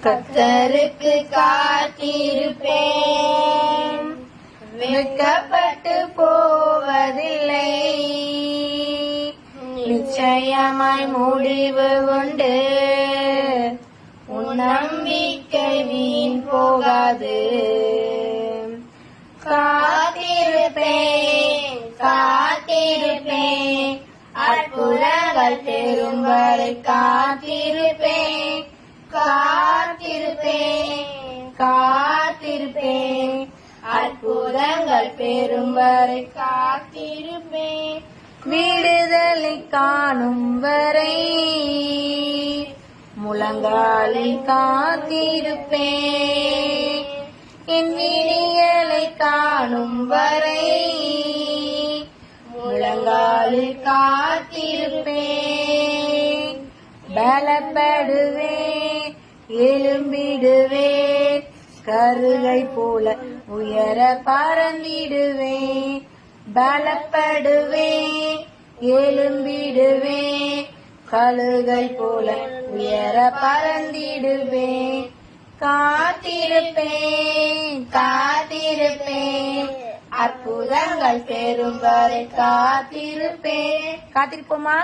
கர்த்தருக்கு காத்திருப்பேன், வெட்கப்பட்டு போவதில்லை. நிச்சயமாய் முடிவு உண்டு, உன் நம்பிக்கை வீண் போகாது. காத்திருப்பேன் காத்திருப்பேன், அற்புதங்கள் பெறும் வரை காத்திருப்பேன். காத்திருப்பேன் காத்திருப்பேன், அற்புதங்கள் பெறும் வரை காத்திருப்பேன். விடுதலை காணும் வரை முழங்காலில் காத்திருப்பேன். என் விடியலை காணும் வரை முழங்காலில் காத்திருப்பேன். பலப்படுவேன், எழும்பிடுவேன், கருகை போல உயர பறந்திடுவேன். பலப்படுவேன், எழும்பிடுவேன், கழுகை போல உயர பறந்திடுவேன். காத்திருப்பேன் காத்திருப்பேன், அற்புதங்கள் பெறும் வரை காத்திருப்பேன். காத்திருப்போமா?